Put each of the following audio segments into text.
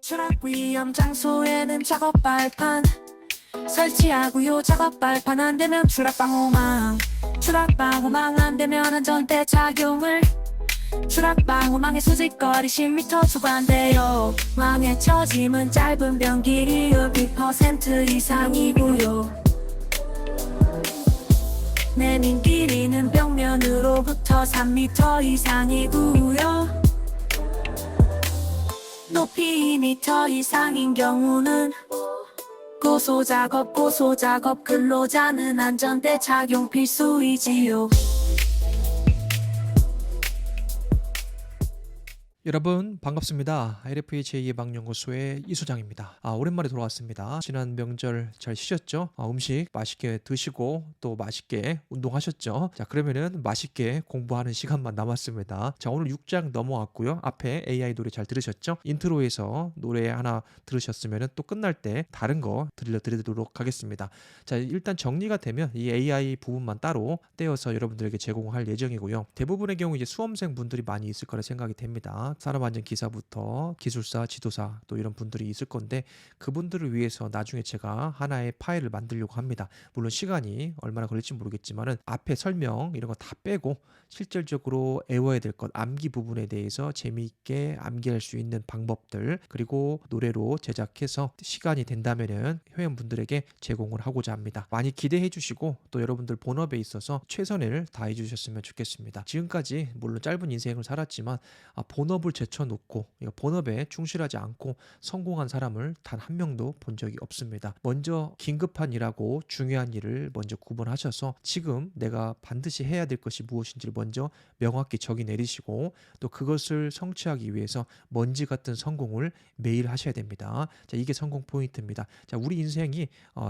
추락 위험 장소에는 작업 발판 설치하고요. 작업 발판 안 되면 추락 방호망, 추락 방호망 안 되면 안전대 착용을. 추락 방호망의 수직거리 10m 초과한대요. 망에 처짐은 짧은 병 길이 2% 이상이고요. 내민 길이는 벽면으로부터 3m 이상이고요. 높이 2m 이상인 경우는 고소작업 근로자는 안전대 착용 필수이지요. 여러분 반갑습니다. LFA 제2예방연구소의 이소장입니다. 오랜만에 돌아왔습니다. 지난 명절 잘 쉬셨죠? 음식 맛있게 드시고 또 맛있게 운동하셨죠? 자, 그러면은 맛있게 공부하는 시간만 남았습니다. 자, 오늘 6장 넘어왔고요. 앞에 AI 노래 잘 들으셨죠? 인트로에서 노래 하나 들으셨으면은 또 끝날 때 다른 거 들려드리도록 하겠습니다. 자, 일단 정리가 되면 이 AI 부분만 따로 떼어서 여러분들에게 제공할 예정이고요. 대부분의 경우 이제 수험생 분들이 많이 있을 거라 생각이 됩니다. 산업안전기사부터 기술사, 지도사 또 이런 분들이 있을 건데 그분들을 위해서 나중에 제가 하나의 파일을 만들려고 합니다. 물론 시간이 얼마나 걸릴지 모르겠지만은 앞에 설명 이런 거 다 빼고 실질적으로 외워야 될 것, 암기 부분에 대해서 재미있게 암기할 수 있는 방법들 그리고 노래로 제작해서 시간이 된다면은 회원분들에게 제공을 하고자 합니다. 많이 기대해 주시고 또 여러분들 본업에 있어서 최선을 다해 주셨으면 좋겠습니다. 지금까지 물론 짧은 인생을 살았지만 본업을 제쳐놓고 본업에 충실하지 않고 성공한 사람을 단 한 명도 본 적이 없습니다. 먼저 긴급한 일하고 중요한 일을 먼저 구분하셔서 지금 내가 반드시 해야 될 것이 무엇인지를 먼저 명확히 적이 내리시고 또 그것을 성취하기 위해서 먼지 같은 성공을 매일 하셔야 됩니다. 자, 이게 성공 포인트입니다. 자, 우리 인생이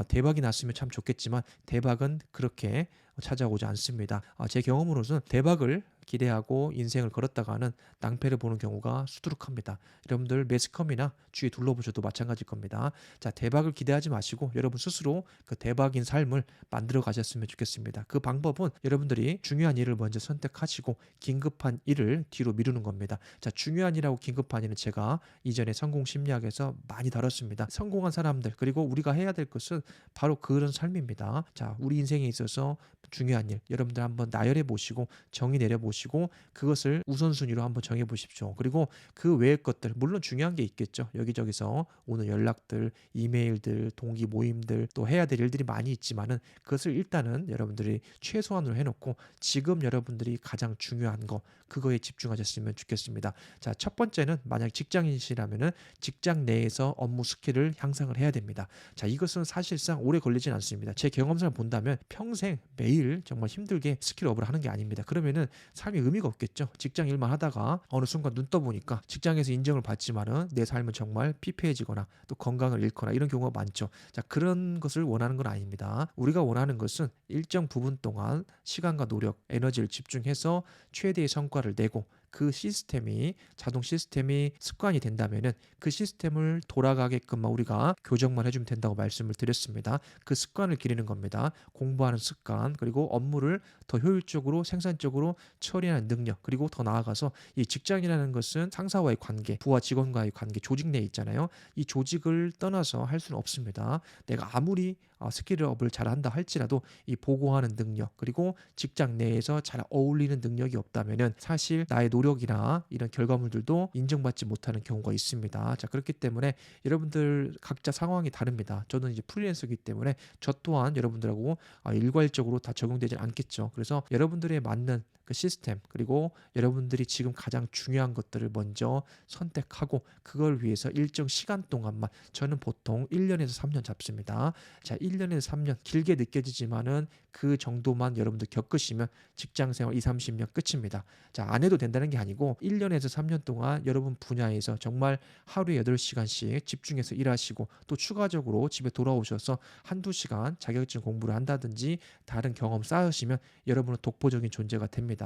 대박이 났으면 참 좋겠지만 대박은 그렇게 찾아오지 않습니다. 제 경험으로는 대박을 기대하고 인생을 걸었다가는 낭패를 보는 경우가 수두룩합니다. 여러분들 매스컴이나 주위에 둘러보셔도 마찬가지일 겁니다. 자, 대박을 기대하지 마시고 여러분 스스로 그 대박인 삶을 만들어 가셨으면 좋겠습니다. 그 방법은 여러분들이 중요한 일을 먼저 선택하시고 긴급한 일을 뒤로 미루는 겁니다. 자, 중요한 일하고 긴급한 일은 제가 이전에 성공 심리학에서 많이 다뤘습니다. 성공한 사람들 그리고 우리가 해야 될 것은 바로 그런 삶입니다. 자, 우리 인생에 있어서 중요한 일 여러분들 한번 나열해 보시고 정의 내려 보시고 그것을 우선순위로 한번 정해 보십시오. 그리고 그 외의 것들 물론 중요한 게 있겠죠. 여기저기서 오는 연락들, 이메일들, 동기 모임들 또 해야 될 일들이 많이 있지만은 그것을 일단은 여러분들이 최소한으로 해놓고 지금 여러분들이 가장 중요한 거 그거에 집중하셨으면 좋겠습니다. 자, 첫 번째는 만약 직장인이시라면은 직장 내에서 업무 스킬을 향상을 해야 됩니다. 자, 이것은 사실상 오래 걸리진 않습니다. 제 경험상을 본다면 평생 매일 정말 힘들게 스킬업을 하는 게 아닙니다. 그러면은 삶이 의미가 없겠죠. 직장 일만 하다가 어느 순간 눈 떠보니까 직장에서 인정을 받지만은 내 삶은 정말 피폐해지거나 또 건강을 잃거나 이런 경우가 많죠. 자, 그런 것을 원하는 건 아닙니다. 우리가 원하는 것은 일정 부분 동안 시간과 노력, 에너지를 집중해서 최대의 성과를 내고 그 시스템이 자동 시스템이 습관이 된다면은 그 시스템을 돌아가게끔만 우리가 교정만 해주면 된다고 말씀을 드렸습니다. 그 습관을 기르는 겁니다. 공부하는 습관 그리고 업무를 더 효율적으로 생산적으로 처리하는 능력 그리고 더 나아가서 이 직장이라는 것은 상사와의 관계, 부하 직원과의 관계, 조직 내에 있잖아요. 이 조직을 떠나서 할 수는 없습니다. 내가 아무리 스킬업을 잘한다 할지라도 이 보고하는 능력 그리고 직장 내에서 잘 어울리는 능력이 없다면은 사실 나의 노력이나 이런 결과물들도 인정받지 못하는 경우가 있습니다. 자, 그렇기 때문에 여러분들 각자 상황이 다릅니다. 저는 이제 프리랜서이기 때문에 저 또한 여러분들하고 일괄적으로 다 적용되지 않겠죠. 그래서 여러분들에 맞는 그 시스템 그리고 여러분들이 지금 가장 중요한 것들을 먼저 선택하고 그걸 위해서 일정 시간 동안만 저는 보통 1년에서 3년 잡습니다. 자, 1년에서 3년 길게 느껴지지만은 그 정도만 여러분들 겪으시면 직장생활 2, 30년 끝입니다. 자, 안 해도 된다는 게 아니고 1년에서 3년 동안 여러분 분야에서 정말 하루에 8시간씩 집중해서 일하시고 또 추가적으로 집에 돌아오셔서 한두 시간 자격증 공부를 한다든지 다른 경험 쌓으시면 여러분은 독보적인 존재가 됩니다.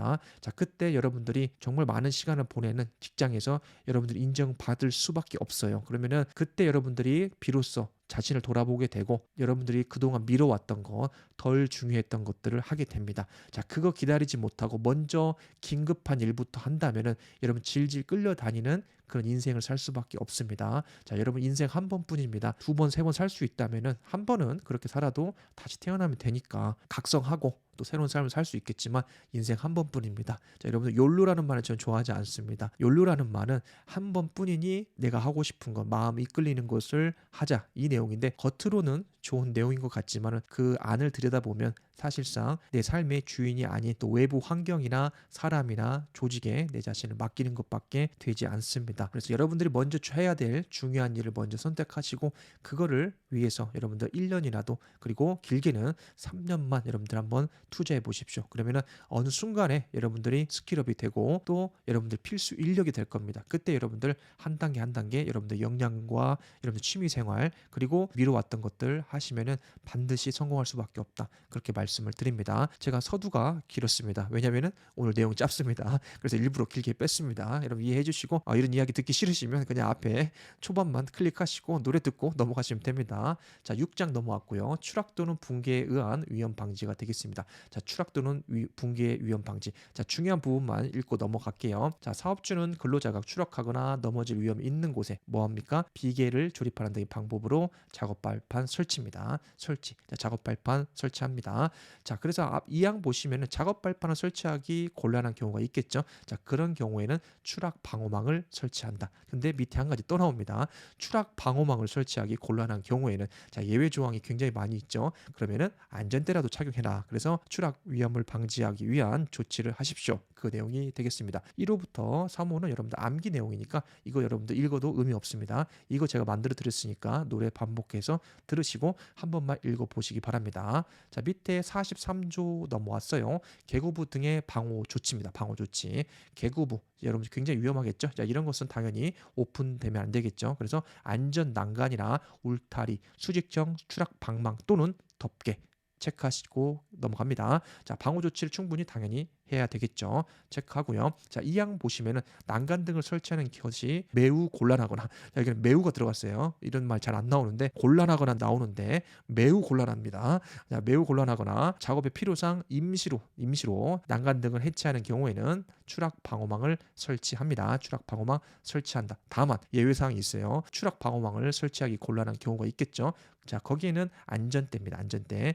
자, 그때 여러분들이 정말 많은 시간을 보내는 직장에서 여러분들이 인정받을 수밖에 없어요. 그러면은 그때 여러분들이 비로소 자신을 돌아보게 되고 여러분들이 그동안 미뤄왔던 것, 덜 중요했던 것들을 하게 됩니다. 자, 그거 기다리지 못하고 먼저 긴급한 일부터 한다면은 여러분 질질 끌려다니는 그런 인생을 살 수밖에 없습니다. 자, 여러분 인생 한 번뿐입니다. 두 번, 세 번 살 수 있다면은 한 번은 그렇게 살아도 다시 태어나면 되니까 각성하고 또 새로운 삶을 살 수 있겠지만 인생 한 번뿐입니다. 자, 여러분들 욜로라는 말을 저는 좋아하지 않습니다. 욜로라는 말은 한 번뿐이니 내가 하고 싶은 것, 마음 이끌리는 것을 하자 이 내용인데 겉으로는 좋은 내용인 것 같지만은 그 안을 들여다보면 사실상 내 삶의 주인이 아닌 또 외부 환경이나 사람이나 조직에 내 자신을 맡기는 것밖에 되지 않습니다. 그래서 여러분들이 먼저 해야 될 중요한 일을 먼저 선택하시고 그거를 위해서 여러분들 1년이라도 그리고 길게는 3년만 여러분들 한번 투자해 보십시오. 그러면은 어느 순간에 여러분들이 스킬업이 되고 또 여러분들 필수 인력이 될 겁니다. 그때 여러분들 한 단계 한 단계 여러분들 역량과 여러분들 취미 생활 그리고 미뤄왔던 것들 하시면은 반드시 성공할 수밖에 없다. 그렇게 말씀을 드립니다. 제가 서두가 길었습니다. 왜냐면은 오늘 내용 짧습니다. 그래서 일부러 길게 뺐습니다. 여러분 이해해 주시고 이런 이야기 듣기 싫으시면 그냥 앞에 초반만 클릭하시고 노래 듣고 넘어가시면 됩니다. 자, 6장 넘어왔고요. 추락 또는 붕괴에 의한 위험 방지가 되겠습니다. 자, 추락 또는 붕괴의 위험 방지. 자, 중요한 부분만 읽고 넘어갈게요. 자, 사업주는 근로자가 추락하거나 넘어질 위험이 있는 곳에 뭐합니까? 비계를 조립하는 등의 방법으로 작업 발판 설치입니다. 설치. 자, 작업 발판 설치합니다. 자, 그래서 이 양 보시면은 작업 발판을 설치하기 곤란한 경우가 있겠죠. 자, 그런 경우에는 추락 방호망을 설치한다. 근데 밑에 한 가지 또 나옵니다. 추락 방호망을 설치하기 곤란한 경우에는 자, 예외 조항이 굉장히 많이 있죠. 그러면은 안전대라도 착용해라. 그래서 추락 위험을 방지하기 위한 조치를 하십시오. 그 내용이 되겠습니다. 1호부터 3호는 여러분들 암기 내용이니까 이거 여러분들 읽어도 의미 없습니다. 이거 제가 만들어 드렸으니까 노래 반복해서 들으시고 한 번만 읽어 보시기 바랍니다. 자, 밑에 43조 넘어왔어요. 계구부 등의 방호 조치입니다. 방호 조치. 계구부 여러분 굉장히 위험하겠죠. 자, 이런 것은 당연히 오픈되면 안 되겠죠. 그래서 안전 난간이나 울타리, 수직형 추락 방망 또는 덮개 체크하시고 넘어갑니다. 자, 방호 조치를 충분히 당연히 해야 되겠죠. 체크하고요. 자, 이 양 보시면은 난간 등을 설치하는 것이 매우 곤란하거나 자, 여기는 매우가 들어갔어요. 이런 말 잘 안 나오는데 곤란하거나 나오는데 매우 곤란합니다. 자, 매우 곤란하거나 작업의 필요상 임시로 난간 등을 해체하는 경우에는 추락 방호망을 설치합니다. 추락 방호망 설치한다. 다만 예외사항이 있어요. 추락 방호망을 설치하기 곤란한 경우가 있겠죠. 자, 거기에는 안전대입니다.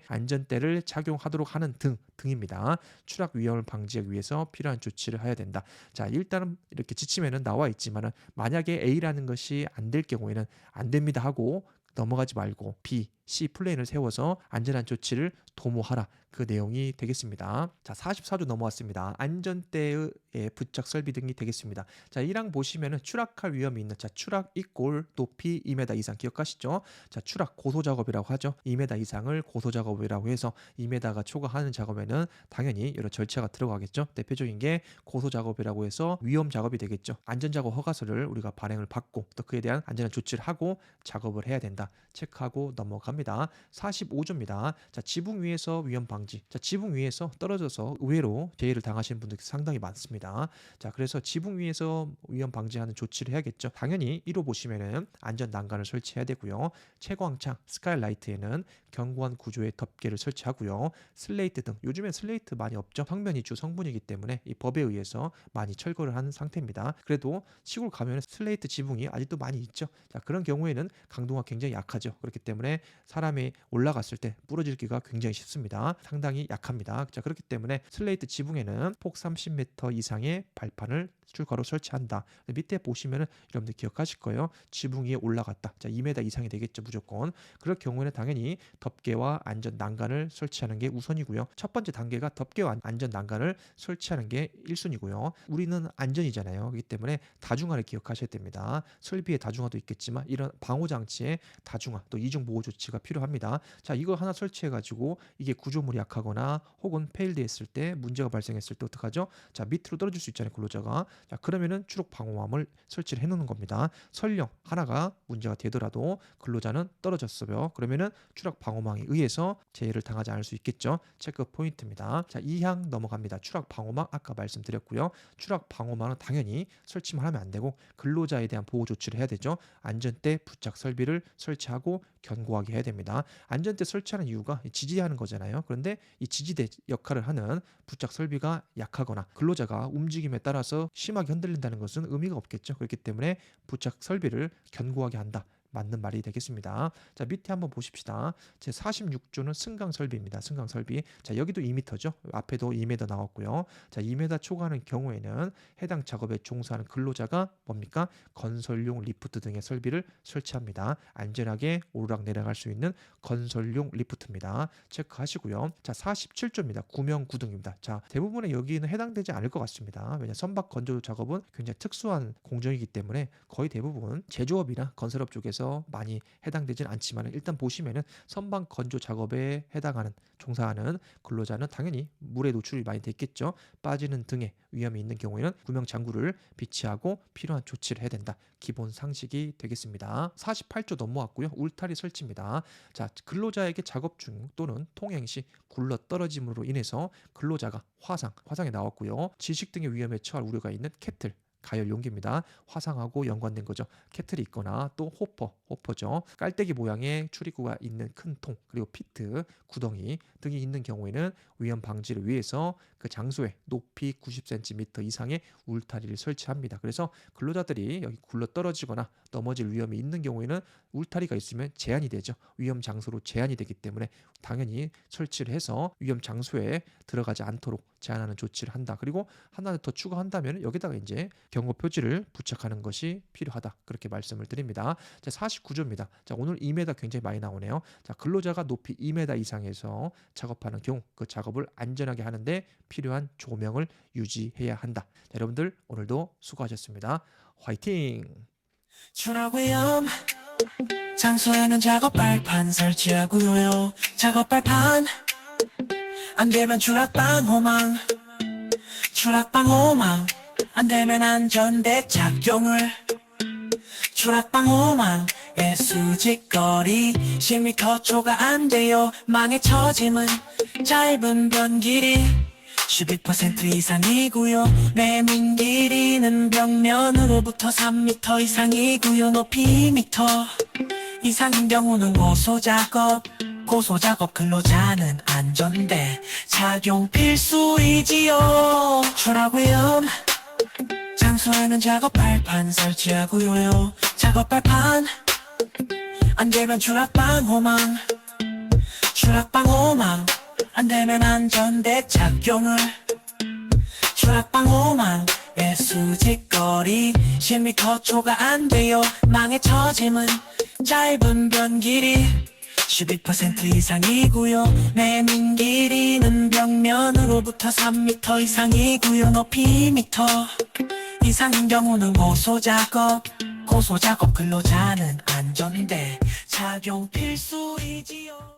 안전대를 착용하도록 하는 등입니다. 추락 위험을 방지하기 위해서 필요한 조치를 해야 된다. 자, 일단은 이렇게 지침에는 나와 있지만은 만약에 A라는 것이 안 될 경우에는 안 됩니다 하고 넘어가지 말고 B, C 플랜을 세워서 안전한 조치를 도모하라. 그 내용이 되겠습니다. 자, 44조 넘어왔습니다. 안전대의 부착 설비 등이 되겠습니다. 자, 1항 보시면은 추락할 위험이 있는 자, 추락 이꼴 높이 2m 이상 기억하시죠? 자, 추락 고소 작업이라고 하죠. 2m 이상을 고소 작업이라고 해서 2m가 초과하는 작업에는 당연히 여러 절차가 들어가겠죠. 대표적인 게 고소 작업이라고 해서 위험 작업이 되겠죠. 안전 작업 허가서를 우리가 발행을 받고 또 그에 대한 안전한 조치를 하고 작업을 해야 된다. 체크하고 넘어갑니다. 45조입니다. 자, 지붕 위에서 위험 방지. 자, 지붕 위에서 떨어져서 의외로 재해를 당하시는 분들이 상당히 많습니다. 자, 그래서 지붕 위에서 위험 방지하는 조치를 해야겠죠. 당연히 1호 보시면은 안전 난간을 설치해야 되고요. 채광창, 스카이라이트에는 견고한 구조의 덮개를 설치하고요. 슬레이트 등 요즘엔 슬레이트 많이 없죠. 평면이 주 성분이기 때문에 이 법에 의해서 많이 철거를 하는 상태입니다. 그래도 시골 가면 슬레이트 지붕이 아직도 많이 있죠. 자, 그런 경우에는 강도가 굉장히 약하죠. 그렇기 때문에 사람이 올라갔을 때 부러지기가 굉장히 쉽습니다. 상당히 약합니다. 자, 그렇기 때문에 슬레이트 지붕에는 폭 30m 이상의 발판을 출가로 설치한다. 밑에 보시면은 여러분들 기억하실 거예요. 지붕 위에 올라갔다. 자, 2m 이상이 되겠죠, 무조건. 그럴 경우에는 당연히 덮개와 안전 난간을 설치하는 게 우선이고요. 첫 번째 단계가 덮개와 안전 난간을 설치하는 게 1순위고요. 우리는 안전이잖아요. 그렇기 때문에 다중화를 기억하셔야 됩니다. 설비의 다중화도 있겠지만 이런 방호 장치의 다중화 또 이중 보호 조치가 필요합니다. 자, 이거 하나 설치해 가지고 이게 구조물이 약하거나 혹은 페일드 했을 때 문제가 발생했을 때 어떡하죠? 자, 밑으로 떨어질 수 있잖아요, 근로자가. 자, 그러면은 추락 방호함을 설치를 해 놓는 겁니다. 설령 하나가 문제가 되더라도 근로자는 떨어졌어요. 그러면은 추락 방호망에 의해서 재해를 당하지 않을 수 있겠죠. 체크 포인트입니다. 자, 2항 넘어갑니다. 추락 방호망 아까 말씀드렸고요. 추락 방호망은 당연히 설치만 하면 안 되고 근로자에 대한 보호 조치를 해야 되죠. 안전대 부착 설비를 설치하고 견고하게 해야 됩니다. 안전대 설치하는 이유가 지지하는 거잖아요. 그런데 이 지지대 역할을 하는 부착 설비가 약하거나 근로자가 움직임에 따라서 심하게 흔들린다는 것은 의미가 없겠죠. 그렇기 때문에 부착 설비를 견고하게 한다. 맞는 말이 되겠습니다. 자, 밑에 한번 보십시다. 제 46조는 승강 설비입니다. 승강 설비. 자, 여기도 2m죠. 앞에도 2m 나왔고요. 자, 2m 초과하는 경우에는 해당 작업에 종사하는 근로자가 뭡니까? 건설용 리프트 등의 설비를 설치합니다. 안전하게 오르락 내리락 할 수 있는 건설용 리프트입니다. 체크하시고요. 자, 47조입니다. 구명 구등입니다. 자, 대부분의 여기는 해당되지 않을 것 같습니다. 왜냐 선박 건조 작업은 굉장히 특수한 공정이기 때문에 거의 대부분 제조업이나 건설업 쪽에서 많이 해당되진 않지만 일단 보시면은 선박 건조 작업에 해당하는 종사하는 근로자는 당연히 물에 노출이 많이 됐겠죠. 빠지는 등의 위험이 있는 경우에는 구명 장구를 비치하고 필요한 조치를 해야 된다. 기본 상식이 되겠습니다. 48조 넘어왔고요. 울타리 설치입니다. 자, 근로자에게 작업 중 또는 통행 시 굴러 떨어짐으로 인해서 근로자가 화상에 나왔고요. 질식 등의 위험에 처할 우려가 있는 캐틀 가열 용기입니다. 화상하고 연관된 거죠. 캐틀이 있거나 또 호퍼죠. 깔때기 모양의 출입구가 있는 큰 통, 그리고 피트, 구덩이 등이 있는 경우에는 위험 방지를 위해서 그 장소에 높이 90cm 이상의 울타리를 설치합니다. 그래서 근로자들이 여기 굴러 떨어지거나 넘어질 위험이 있는 경우에는 울타리가 있으면 제한이 되죠. 위험 장소로 제한이 되기 때문에 당연히 설치를 해서 위험 장소에 들어가지 않도록 제한하는 조치를 한다. 그리고 하나 더 추가한다면 여기다가 이제 경고 표지를 부착하는 것이 필요하다. 그렇게 말씀을 드립니다. 자, 49조입니다. 자, 오늘 2m 굉장히 많이 나오네요. 자, 근로자가 높이 2m 이상에서 작업하는 경우 그 작업을 안전하게 하는데 필요한 조명을 유지해야 한다. 자, 여러분들 오늘도 수고하셨습니다. 화이팅! 추락 위험 장소에는 작업 발판 설치하고요. 작업 발판 안 되면 추락 방호망 안 되면 안전대 착용을 추락 방호망의 수직거리 10m 초과 안 돼요. 망에 처짐은 짧은 변 길이 12% 이상이고요. 내민 길이는 벽면으로부터 3m 이상이고요. 높이 2m 이상인 경우는 고소작업 근로자는 안전대 착용 필수이지요. 추락 위험 장소에는 작업 발판 설치하고요. 작업 발판 안 되면 추락 방호망 안 되면 안전대 착용을 추락 방호망의 수직거리 10m 초과 안 돼요. 망에 처짐은 짧은 변 길이 12% 이상이고요. 내민 길이는 벽면으로부터 3m 이상이고요. 높이 2m 이상인 경우는 고소작업 근로자는 안전대 착용 필수이지요.